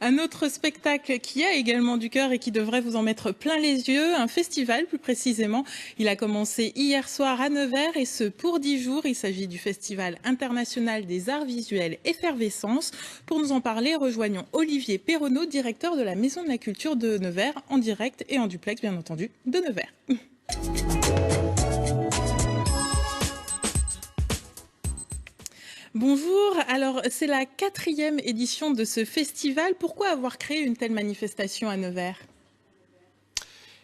Un autre spectacle qui a également du cœur et qui devrait vous en mettre plein les yeux, un festival plus précisément. Il a commencé hier soir à Nevers et ce pour 10 jours. Il s'agit du Festival international des arts visuels Effervescence. Pour nous en parler, rejoignons Olivier Perronneau, directeur de la Maison de la Culture de Nevers, en direct et en duplex bien entendu de Nevers. Bonjour, alors c'est la 4e édition de ce festival. Pourquoi avoir créé une telle manifestation à Nevers ?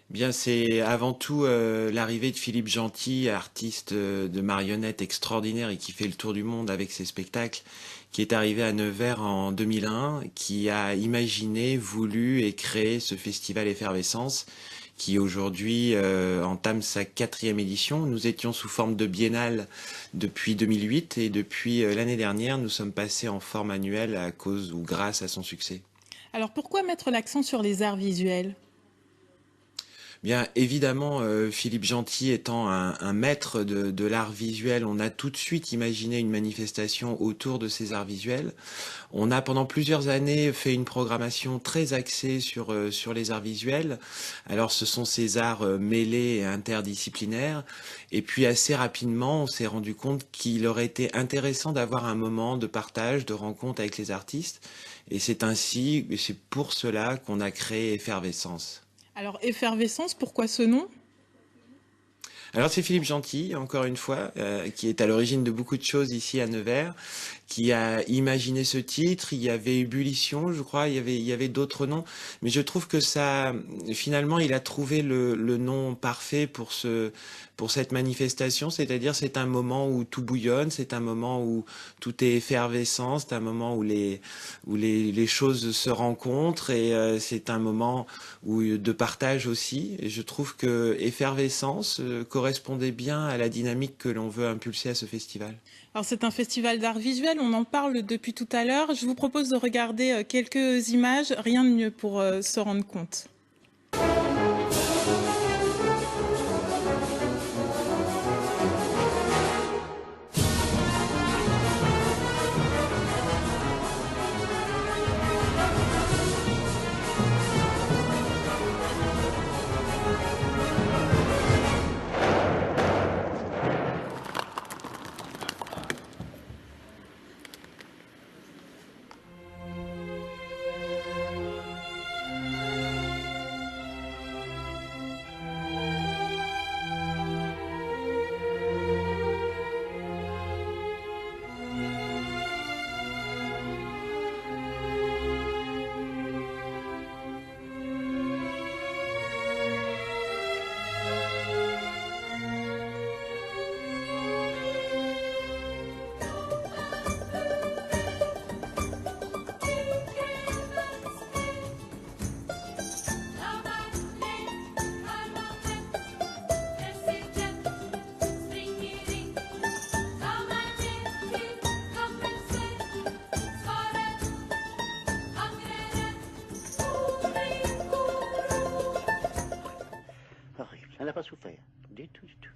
Bien, c'est avant tout l'arrivée de Philippe Gentil, artiste de marionnettes extraordinaire et qui fait le tour du monde avec ses spectacles, qui est arrivé à Nevers en 2001, qui a imaginé, voulu et créé ce festival Effervescence, qui aujourd'hui entame sa 4e édition. Nous étions sous forme de biennale depuis 2008 et depuis l'année dernière, nous sommes passés en forme annuelle à cause ou grâce à son succès. Alors pourquoi mettre l'accent sur les arts visuels ? Bien, évidemment, Philippe Gentil étant un maître de l'art visuel, on a tout de suite imaginé une manifestation autour de ces arts visuels. On a pendant plusieurs années fait une programmation très axée sur les arts visuels. Alors, ce sont ces arts mêlés et interdisciplinaires. Et puis, assez rapidement, on s'est rendu compte qu'il aurait été intéressant d'avoir un moment de partage, de rencontre avec les artistes. Et c'est pour cela qu'on a créé Effervescence. Alors Effervescence, pourquoi ce nom ? Alors c'est Philippe Gentil, encore une fois, qui est à l'origine de beaucoup de choses ici à Nevers, qui a imaginé ce titre. Il y avait Ébullition, je crois, il y avait d'autres noms, mais je trouve que ça, finalement, il a trouvé le nom parfait pour cette manifestation, c'est-à-dire c'est un moment où tout bouillonne, c'est un moment où tout est effervescent, c'est un moment où les choses se rencontrent et c'est un moment de partage aussi. Et je trouve que Effervescence correspondait bien à la dynamique que l'on veut impulser à ce festival. Alors c'est un festival d'art visuel, on en parle depuis tout à l'heure. Je vous propose de regarder quelques images, rien de mieux pour se rendre compte. Elle n'a pas souffert, du tout, du tout.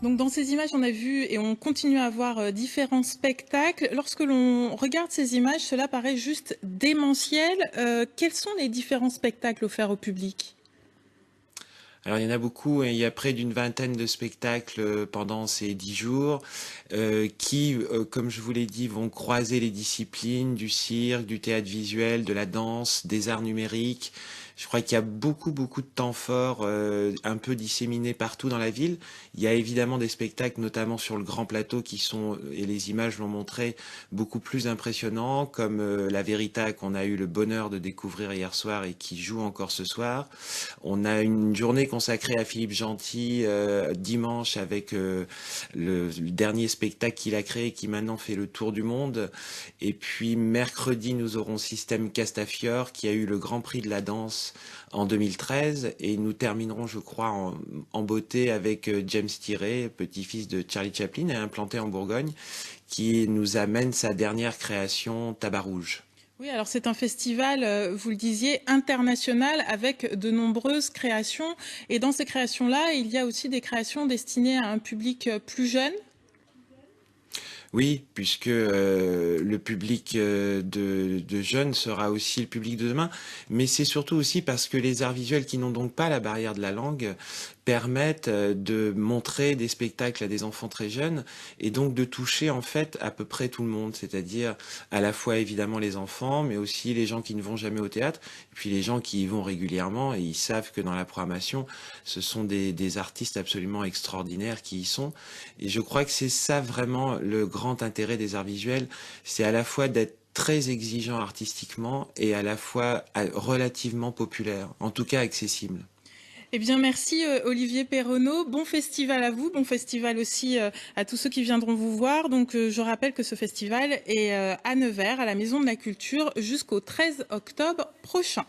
Donc dans ces images, on a vu et on continue à voir différents spectacles. Lorsque l'on regarde ces images, cela paraît juste démentiel. Quels sont les différents spectacles offerts au public ? Alors il y en a beaucoup, il y a près d'une vingtaine de spectacles pendant ces 10 jours qui, comme je vous l'ai dit, vont croiser les disciplines du cirque, du théâtre visuel, de la danse, des arts numériques. Je crois qu'il y a beaucoup de temps forts un peu disséminés partout dans la ville. Il y a évidemment des spectacles, notamment sur le grand plateau, qui sont, et les images l'ont montré, beaucoup plus impressionnants, comme La Verita qu'on a eu le bonheur de découvrir hier soir et qui joue encore ce soir. On a une journée consacrée à Philippe Gentil dimanche avec le dernier spectacle qu'il a créé qui maintenant fait le tour du monde. Et puis mercredi, nous aurons Système Castafiore qui a eu le Grand Prix de la danse en 2013 et nous terminerons, je crois, en beauté avec James Tiré, petit-fils de Charlie Chaplin et implanté en Bourgogne, qui nous amène sa dernière création, Tabac Rouge. Oui, alors c'est un festival, vous le disiez, international avec de nombreuses créations. Et dans ces créations-là, il y a aussi des créations destinées à un public plus jeune. Oui, puisque le public de jeunes sera aussi le public de demain, mais c'est surtout aussi parce que les arts visuels qui n'ont donc pas la barrière de la langue permettent de montrer des spectacles à des enfants très jeunes et donc de toucher en fait à peu près tout le monde, c'est-à-dire à la fois évidemment les enfants, mais aussi les gens qui ne vont jamais au théâtre, et puis les gens qui y vont régulièrement et ils savent que dans la programmation, ce sont des artistes absolument extraordinaires qui y sont. Et je crois que c'est ça vraiment le grand intérêt des arts visuels, c'est à la fois d'être très exigeant artistiquement et à la fois relativement populaire, en tout cas accessible. Eh bien, merci Olivier Perronneau. Bon festival à vous, bon festival aussi à tous ceux qui viendront vous voir. Donc, je rappelle que ce festival est à Nevers, à la Maison de la Culture, jusqu'au 13 octobre prochain.